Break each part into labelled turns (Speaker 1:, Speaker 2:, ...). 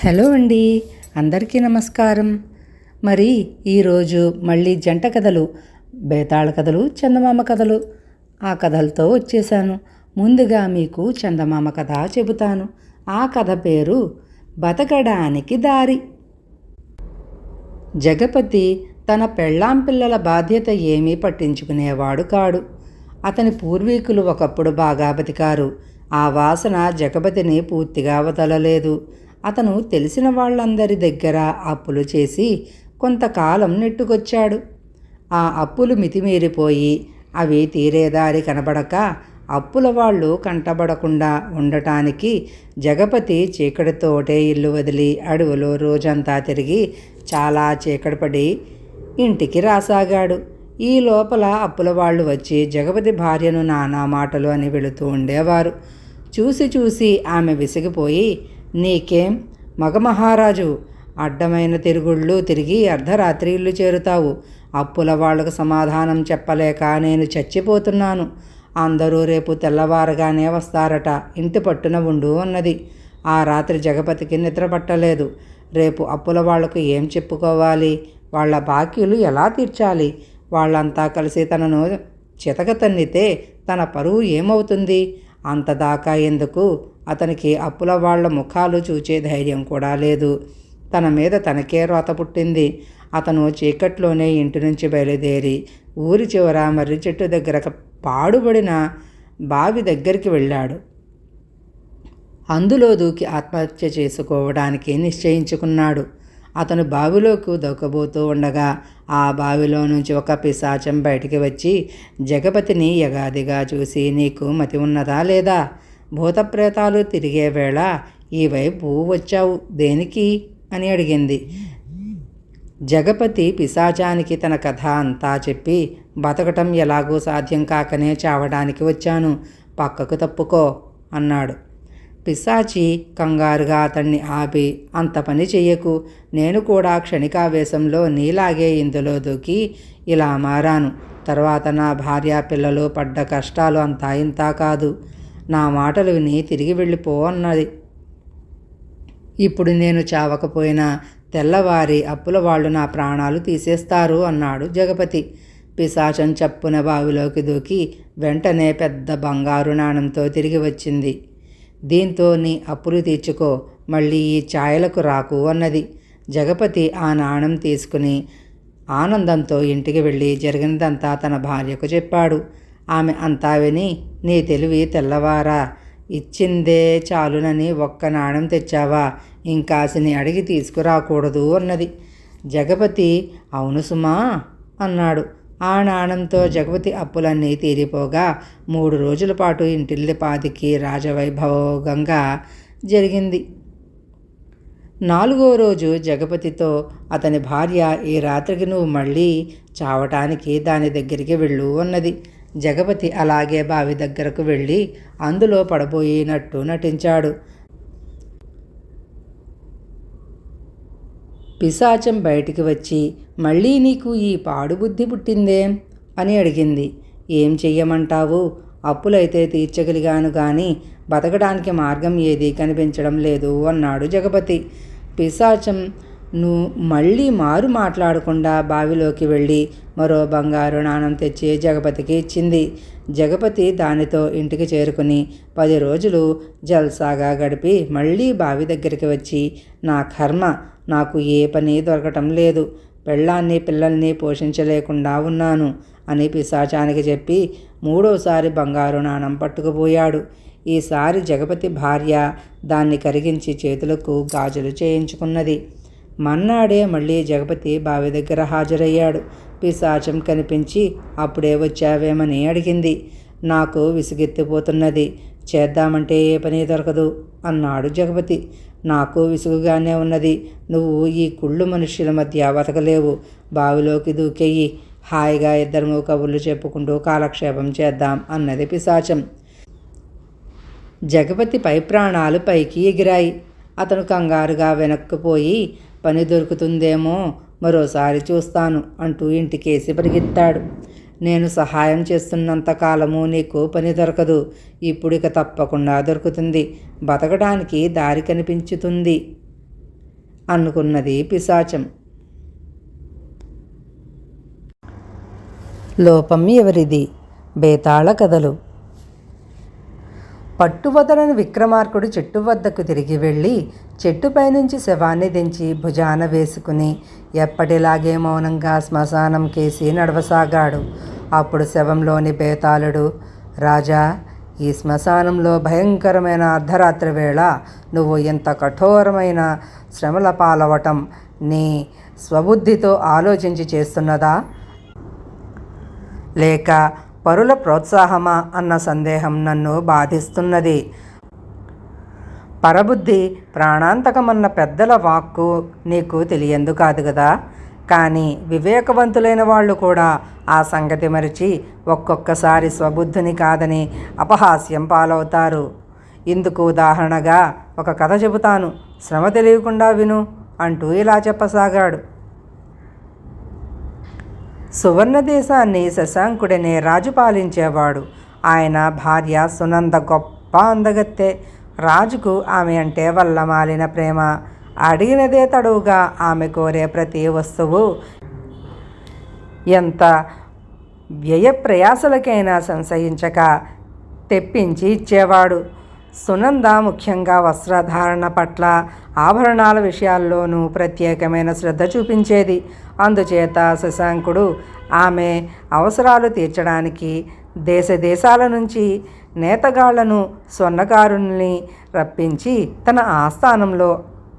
Speaker 1: Hello అండి, అందరికీ నమస్కారం. మరి ఈరోజు మళ్ళీ జంట కథలు, బేతాళ కథలు, చందమామ కథలు ఆ కథలతో వచ్చేసాను. ముందుగా మీకు చందమామ కథ చెబుతాను. ఆ కథ పేరు బతకడానికి దారి. జగపతి తన పెళ్ళాం పిల్లల బాధ్యత ఏమీ పట్టించుకునేవాడు కాడు. అతని పూర్వీకులు ఒకప్పుడు బాగా బతికారు. ఆ వాసన జగపతిని పూర్తిగా వదలలేదు. అతను తెలిసిన వాళ్ళందరి దగ్గర అప్పులు చేసి కొంతకాలం నెట్టుకొచ్చాడు. ఆ అప్పులు మితిమీరిపోయి అవి తీరేదారి కనబడక అప్పుల వాళ్ళు కంటబడకుండా ఉండటానికి జగపతి చీకటితోటే ఇల్లు వదిలి అడవిలో రోజంతా తిరిగి చాలా చీకటి పడి ఇంటికి రాసాగాడు. ఈ లోపల అప్పుల వాళ్ళు వచ్చి జగపతి భార్యను నానా మాటలు అని వెళుతూ ఉండేవారు. చూసి చూసి ఆమె విసిగిపోయి, నీకేం మగమహారాజు, అడ్డమైన తిరుగుళ్ళు తిరిగి అర్ధరాత్రి ఇల్లు చేరుతావు. అప్పుల వాళ్లకు సమాధానం చెప్పలేక నేను చచ్చిపోతున్నాను. అందరూ రేపు తెల్లవారగానే వస్తారట, ఇంటి పట్టున ఉండు అన్నది. ఆ రాత్రి జగపతికి నిద్ర పట్టలేదు. రేపు అప్పుల వాళ్లకు ఏం చెప్పుకోవాలి? వాళ్ళ బాకీలు ఎలా తీర్చాలి? వాళ్ళంతా కలిసి తనను చితక తన్నితే తన పరువు ఏమవుతుంది? అంతదాకా ఎందుకు? అతనికి అప్పుల వాళ్ల ముఖాలు చూచే ధైర్యం కూడా లేదు. తన మీద తనకే రోత పుట్టింది. అతను చీకట్లోనే ఇంటి నుంచి బయలుదేరి ఊరి చివర మర్రి చెట్టు దగ్గర పాడుబడిన బావి దగ్గరికి వెళ్ళాడు. అందులో దూకి ఆత్మహత్య చేసుకోవడానికి నిశ్చయించుకున్నాడు. అతను బావిలోకి దూకబోతూ ఉండగా ఆ బావిలో నుంచి ఒక పిశాచం బయటికి వచ్చి జగపతిని యగాదిగా చూసి, నీకు మతి ఉన్నదా లేదా? భూతప్రేతాలు తిరిగే వేళ ఈ వైపు వచ్చావు దేనికి అని అడిగింది. జగపతి పిశాచానికి తన కథ అంతా చెప్పి, బతకటం ఎలాగూ సాధ్యం కాకనే చావడానికి వచ్చాను, పక్కకు తప్పుకో అన్నాడు. పిశాచి కంగారుగా అతన్ని ఆపి, అంత పని చెయ్యకు, నేను కూడా క్షణికావేశంలో నీలాగే ఇందులో దూకి ఇలా మారాను. తర్వాత నా భార్య పిల్లలు పడ్డ కష్టాలు అంతా ఇంతా కాదు. నా మాటలు విని తిరిగి వెళ్ళిపో అన్నది. ఇప్పుడు నేను చావకపోయినా తెల్లవారి అప్పుల వాళ్ళు నా ప్రాణాలు తీసేస్తారు అన్నాడు జగపతి. పిశాచం చప్పున బావిలోకి దూకి వెంటనే పెద్ద బంగారు నాణంతో తిరిగి వచ్చింది. దీంతో నీ అప్పులు తీర్చుకో, మళ్ళీ ఈ ఛాయలకు రాకు అన్నది. జగపతి ఆ నాణం తీసుకుని ఆనందంతో ఇంటికి వెళ్ళి జరిగినదంతా తన భార్యకు చెప్పాడు. ఆమె అంతా విని, నీ తెలివి తెల్లవారా, ఇచ్చిందే చాలునని ఒక్క నాణం తెచ్చావా, ఇంకాసిని అడిగి తీసుకురాకూడదు అన్నది. జగపతి అవును సుమా అన్నాడు. ఆ నాణంతో జగపతి అప్పులన్నీ తీరిపోగా 3 రోజుల పాటు ఇంటిల్లిపాదికి రాజవైభవంగా జరిగింది. 4వ రోజు జగపతితో అతని భార్య, ఈ రాత్రికి నువ్వు మళ్ళీ చావటానికి దాని దగ్గరికి వెళ్ళు అన్నది. జగపతి అలాగే బావి దగ్గరకు వెళ్ళి అందులో పడబోయినట్టు నటించాడు. పిశాచం బయటికి వచ్చి, మళ్ళీ నీకు ఈ పాడుబుద్ధి పుట్టిందేం అని అడిగింది. ఏం చెయ్యమంటావు? అప్పులైతే తీర్చగలిగాను కానీ బతకడానికి మార్గం ఏదీ కనిపించడం లేదు అన్నాడు జగపతి. పిశాచం మళ్ళీ మారు మాట్లాడకుండా బావిలోకి వెళ్ళి మరో బంగారు నాణం తెచ్చి జగపతికి ఇచ్చింది. జగపతి దానితో ఇంటికి చేరుకుని 10 రోజులు జల్సాగా గడిపి మళ్ళీ బావి దగ్గరికి వచ్చి, నా కర్మ, నాకు ఏ పని దొరకటం లేదు, పెళ్ళాన్ని పిల్లల్ని పోషించలేకుండా ఉన్నాను అని పిశాచానికి చెప్పి 3వసారి బంగారు నాణం పట్టుకుపోయాడు. ఈసారి జగపతి భార్య దాన్ని కరిగించి చేతులకు గాజులు చేయించుకున్నది. మన్నాడే మళ్ళీ జగపతి బావి దగ్గర హాజరయ్యాడు. పిశాచం కనిపించి, అప్పుడే వచ్చావేమని అడిగింది. నాకు విసుగెత్తిపోతున్నది, చేద్దామంటే ఏ పని దొరకదు అన్నాడు జగపతి. నాకు విసుగుగానే ఉన్నది, నువ్వు ఈ కుళ్ళు మనుష్యుల మధ్య బతకలేవు, బావిలోకి దూకెయ్యి, హాయిగా ఇద్దరము కబుర్లు చెప్పుకుంటూ కాలక్షేపం చేద్దాం అన్నది పిశాచం. జగపతి పై ప్రాణాలు పైకి ఎగిరాయి. అతను కంగారుగా వెనక్కిపోయి, పని దొరుకుతుందేమో, మరోసారి చూస్తాను అంటూ ఇంటికేసి పరిగెత్తాడు. నేను సహాయం చేస్తున్నంత కాలము నీకు పని దొరకదు, ఇప్పుడిక తప్పకుండా దొరుకుతుంది, బతకడానికి దారి కనిపించుతుంది అనుకున్నది పిశాచం. లోపం ఎవరిది? బేతాళ కథలు. పట్టువదలని విక్రమార్కుడు చెట్టు వద్దకు తిరిగి వెళ్ళి చెట్టుపై నుంచి శవాన్ని దించి భుజాన వేసుకుని ఎప్పటిలాగే మౌనంగా శ్మశానం కేసి నడవసాగాడు. అప్పుడు శవంలోని బేతాళుడు, రాజా, ఈ శ్మశానంలో భయంకరమైన అర్ధరాత్రి వేళ నువ్వు ఇంత కఠోరమైన శ్రమల పాలవటం నీ స్వబుద్ధితో ఆలోచించి చేస్తున్నదా, లేక పరుల ప్రోత్సాహమా అన్న సందేహం నన్ను బాధిస్తున్నది. పరబుద్ధి ప్రాణాంతకమన్న పెద్దల వాక్కు నీకు తెలియందు కాదు కదా. కానీ వివేకవంతులైన వాళ్ళు కూడా ఆ సంగతి మరిచి ఒక్కొక్కసారి స్వబుద్ధిని కాదని అపహాస్యం పాలవుతారు. ఇందుకు ఉదాహరణగా ఒక కథ చెబుతాను, శ్రమ తెలియకుండా విను అంటూ ఇలా చెప్పసాగాడు. సువర్ణ దేశాన్ని శశాంకుడనే రాజు పాలించేవాడు. ఆయన భార్య సునంద గొప్ప అందగత్తె. రాజుకు ఆమె అంటే వల్లమాలిన ప్రేమ. అడిగినదే తడువుగా ఆమె కోరే ప్రతి వస్తువు ఎంత వ్యయ ప్రయాసలకైనా సంశయించక తెప్పించి ఇచ్చేవాడు. సునంద ముఖ్యంగా వస్త్రధారణ పట్ల, ఆభరణాల విషయాల్లోనూ ప్రత్యేకమైన శ్రద్ధ చూపించేది. అందుచేత శశాంకుడు ఆమె అవసరాలు తీర్చడానికి దేశ దేశాల నుంచి నేతగాళ్లను, స్వర్ణకారుల్ని రప్పించి తన ఆస్థానంలో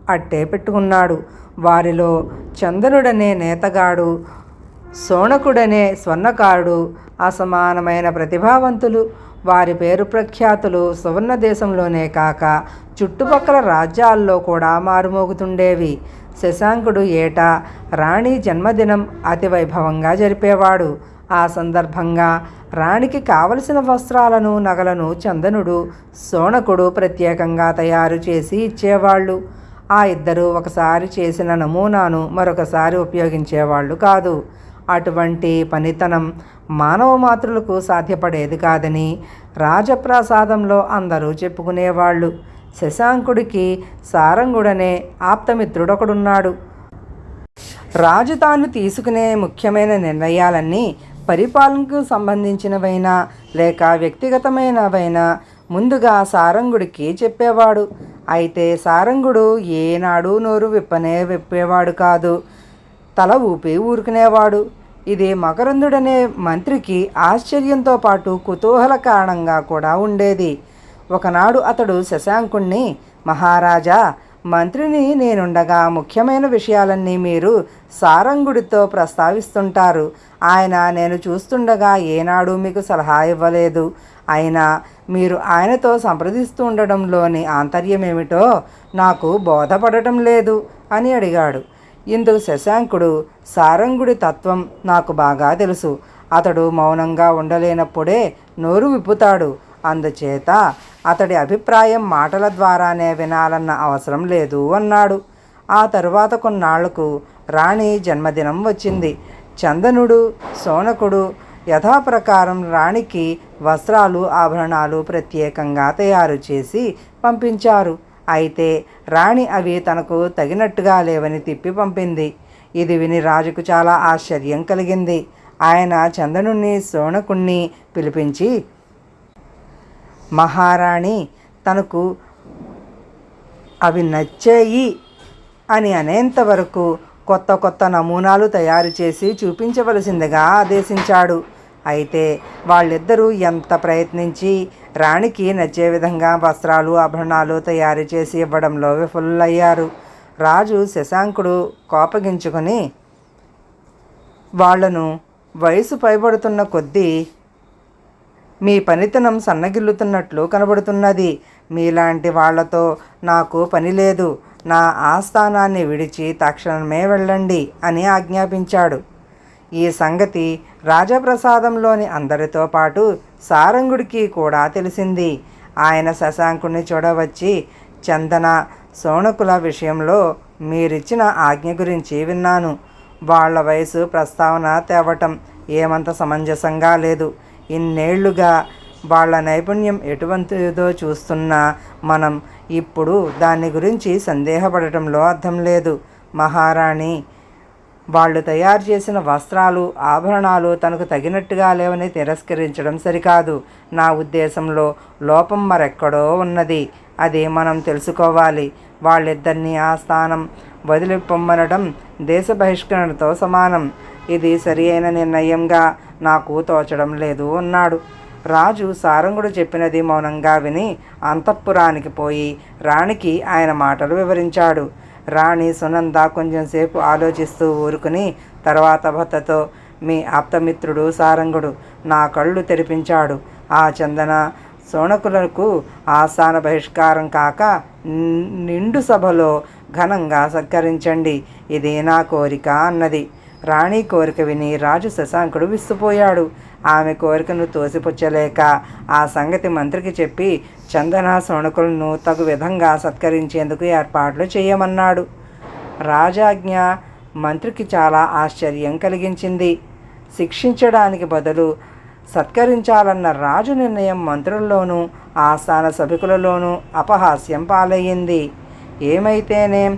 Speaker 1: అట్టే పెట్టుకున్నాడు. వారిలో చందనుడనే నేతగాడు, శోణకుడనే స్వర్ణకారుడు అసమానమైన ప్రతిభావంతులు. వారి పేరు ప్రఖ్యాతులు సువర్ణ దేశంలోనే కాక చుట్టుపక్కల రాజ్యాల్లో కూడా మారుమోగుతుండేవి. శశాంకుడు ఏటా రాణి జన్మదినం అతి వైభవంగా జరిపేవాడు. ఆ సందర్భంగా రాణికి కావలసిన వస్త్రాలను, నగలను చందనుడు, శోణకుడు ప్రత్యేకంగా తయారు చేసి ఇచ్చేవాళ్ళు. ఆ ఇద్దరు ఒకసారి చేసిన నమూనాను మరొకసారి ఉపయోగించేవాళ్ళు కాదు. అటువంటి పనితనం మానవ మాతృలకు సాధ్యపడేది కాదని రాజప్రాసాదంలో అందరూ చెప్పుకునేవాళ్ళు. శశాంకుడికి సారంగుడనే ఆప్తమిత్రుడొకడున్నాడు. రాజు తాను తీసుకునే ముఖ్యమైన నిర్ణయాలన్నీ పరిపాలనకు సంబంధించినవైనా లేక వ్యక్తిగతమైనవైనా ముందుగా సారంగుడికి చెప్పేవాడు. అయితే సారంగుడు ఏనాడు నోరు విప్పేవాడు కాదు. తల ఊపి ఊరుకునేవాడు. ఇది మకరందుడనే మంత్రికి ఆశ్చర్యంతో పాటు కుతూహల కారణంగా కూడా ఉండేది. ఒకనాడు అతడు శశాంకుణ్ణి, మహారాజా, మంత్రిని నేనుండగా ముఖ్యమైన విషయాలన్నీ మీరు సారంగుడితో ప్రస్తావిస్తుంటారు. ఆయన నేను చూస్తుండగా ఏనాడు మీకు సలహా ఇవ్వలేదు. అయినా మీరు ఆయనతో సంప్రదిస్తూ ఉండడంలోని ఆంతర్యమేమిటో నాకు బోధపడటం లేదు అని అడిగాడు. ఇందుకు శశాంకుడు, సారంగుడి తత్వం నాకు బాగా తెలుసు. అతడు మౌనంగా ఉండలేనప్పుడే నోరు విప్పుతాడు. అందుచేత అతడి అభిప్రాయం మాటల ద్వారానే వినాలన్న అవసరం లేదు అన్నాడు. ఆ తరువాత కొన్నాళ్లకు రాణి జన్మదినం వచ్చింది. చందనుడు, శోణకుడు యథాప్రకారం రాణికి వస్త్రాలు, ఆభరణాలు ప్రత్యేకంగా తయారు చేసి పంపించారు. అయితే రాణి అవి తనకు తగినట్టుగా లేవని తిప్పి పంపింది. ఇది విని రాజుకు చాలా ఆశ్చర్యం కలిగింది. ఆయన చందనుణ్ణి, శోణకుణ్ణి పిలిపించి, మహారాణి తనకు అవి నచ్చాయి అని అనేంతవరకు కొత్త కొత్త నమూనాలు తయారు చేసి చూపించవలసిందిగా ఆదేశించాడు. అయితే వాళ్ళిద్దరూ ఎంత ప్రయత్నించి రాణికి నచ్చే విధంగా వస్త్రాలు, ఆభరణాలు తయారు చేసి ఇవ్వడంలో విఫలయ్యారు. రాజు శశాంకుడు కోపగించుకొని, వాళ్లను వయసు పైబడుతున్న కొద్దీ మీ పనితనం సన్నగిల్లుతున్నట్లు కనబడుతున్నది. మీలాంటి వాళ్లతో నాకు పని లేదు. నా ఆస్థానాన్ని విడిచి తక్షణమే వెళ్ళండి అని ఆజ్ఞాపించాడు. ఈ సంగతి రాజప్రసాదంలోని అందరితో పాటు సారంగుడికి కూడా తెలిసింది. ఆయన శశాంకుని చూడవచ్చి, చందన, శోణకుల విషయంలో మీరిచ్చిన ఆజ్ఞ గురించి విన్నాను. వాళ్ల వయసు ప్రస్తావన తేవటం ఏమంత సమంజసంగా లేదు. ఇన్నేళ్లుగా వాళ్ళ నైపుణ్యం ఎటువంటిదో చూస్తున్నా మనం ఇప్పుడు దాని గురించి సందేహపడటంలో అర్థం లేదు. మహారాణి వాళ్ళు తయారు చేసిన వస్త్రాలు, ఆభరణాలు తనకు తగినట్టుగా లేవని తిరస్కరించడం సరికాదు. నా ఉద్దేశంలో లోపం మరెక్కడో ఉన్నది. అది మనం తెలుసుకోవాలి. వాళ్ళిద్దరినీ ఆ స్థానం వదిలిపొమ్మనడం దేశ బహిష్కరణతో సమానం. ఇది సరి అయిన నిర్ణయంగా నాకు తోచడం లేదు అన్నాడు. రాజు సారంగుడు చెప్పినది మౌనంగా విని అంతఃపురానికి పోయి రాణికి ఆయన మాటలు వివరించాడు. రాణి సునంద కొంచెంసేపు ఆలోచిస్తూ ఊరుకుని తర్వాత భర్తతో, మీ ఆప్తమిత్రుడు సారంగుడు నా కళ్ళు తెరిపించాడు. ఆ చందన సోణకులకు ఆస్థాన బహిష్కారం కాక నిండు సభలో ఘనంగా సత్కరించండి, ఇదే నా కోరిక అన్నది. రాణి కోరిక విని రాజు శశాంకుడు విస్తుపోయాడు. ఆమె కోరికను తోసిపుచ్చలేక ఆ సంగతి మంత్రికి చెప్పి చందన సోణకులను తగు విధంగా సత్కరించేందుకు ఏర్పాట్లు చేయమన్నాడు. రాజాజ్ఞ మంత్రికి చాలా ఆశ్చర్యం కలిగించింది. శిక్షించడానికి బదులు సత్కరించాలన్న రాజు నిర్ణయం మంత్రుల్లోనూ ఆస్థాన సభికులలోనూ అపహాస్యం పాలయ్యింది. ఏమైతేనేం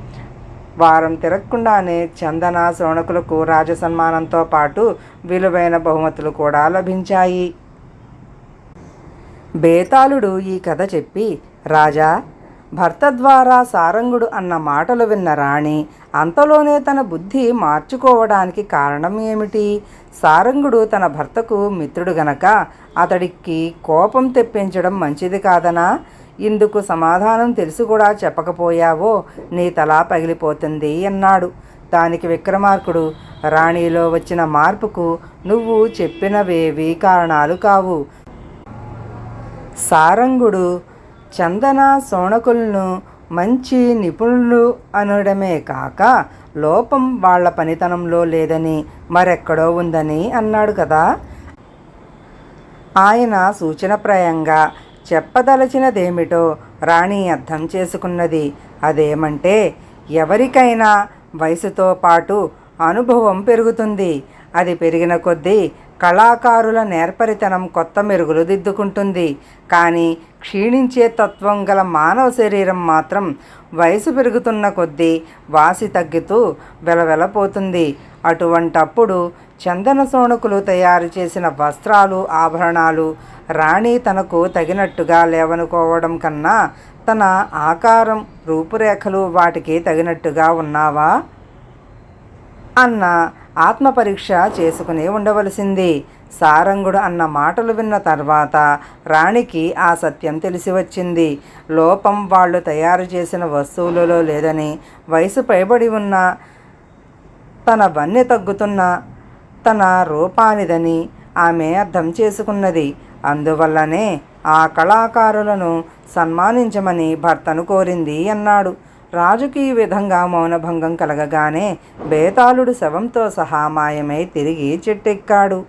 Speaker 1: వారం తిరగకుండానే చందన సోణకులకు రాజసన్మానంతో పాటు విలువైన బహుమతులు కూడా లభించాయి. బేతాళుడు ఈ కథ చెప్పి, రాజా, భర్త ద్వారా సారంగుడు అన్న మాటలు విన్న రాణి అంతలోనే తన బుద్ధి మార్చుకోవడానికి కారణం ఏమిటి? సారంగుడు తన భర్తకు మిత్రుడు గనక అతడికి కోపం తెప్పించడం మంచిది కాదనా? ఇందుకు సమాధానం తెలిసి కూడా చెప్పకపోయావో నీ తల పగిలిపోతుంది అన్నాడు. దానికి విక్రమార్కుడు, రాణిలో వచ్చిన మార్పుకు నువ్వు చెప్పినవేవీ కారణాలు కావు. సారంగుడు చందన సోణకులను మంచి నిపుణులు అనడమే కాక లోపం వాళ్ల పనితనంలో లేదని మరెక్కడో ఉందని అన్నాడు కదా. ఆయన సూచనప్రాయంగా చెప్పదలచినదేమిటో రాణి అర్థం చేసుకున్నది. అదేమంటే, ఎవరికైనా వయసుతో పాటు అనుభవం పెరుగుతుంది. అది పెరిగిన కొద్దీ కళాకారుల నేర్పరితనం కొత్త మెరుగులు దిద్దుకుంటుంది. కానీ క్షీణించే తత్వం గల మానవ శరీరం మాత్రం వయసు పెరుగుతున్న కొద్దీ వాసి తగ్గుతూ వెలవెలపోతుంది. అటువంటప్పుడు చందన సోణకులు తయారు చేసిన వస్త్రాలు, ఆభరణాలు రాణి తనకు తగినట్టుగా లేవనుకోవడం కన్నా తన ఆకారం, రూపురేఖలు వాటికి తగినట్టుగా ఉన్నావా అన్న ఆత్మపరీక్ష చేసుకుని ఉండవలసింది. సారంగుడు అన్న మాటలు విన్న తర్వాత రాణికి ఆ సత్యం తెలిసి వచ్చింది. లోపం వాళ్ళు తయారు చేసిన వస్తువులలో లేదని, వయసు పైబడి ఉన్న తన వన్నె తగ్గుతున్న తన రూపానిదని ఆమె అర్థం చేసుకున్నది. అందువల్లనే ఆ కళాకారులను సన్మానించమని భర్తను కోరింది అన్నాడు. రాజుకి ఈ విధంగా మౌనభంగం కలగగానే బేతాళుడు శవంతో సహా మాయమై తిరిగి చెట్టెక్కాడు.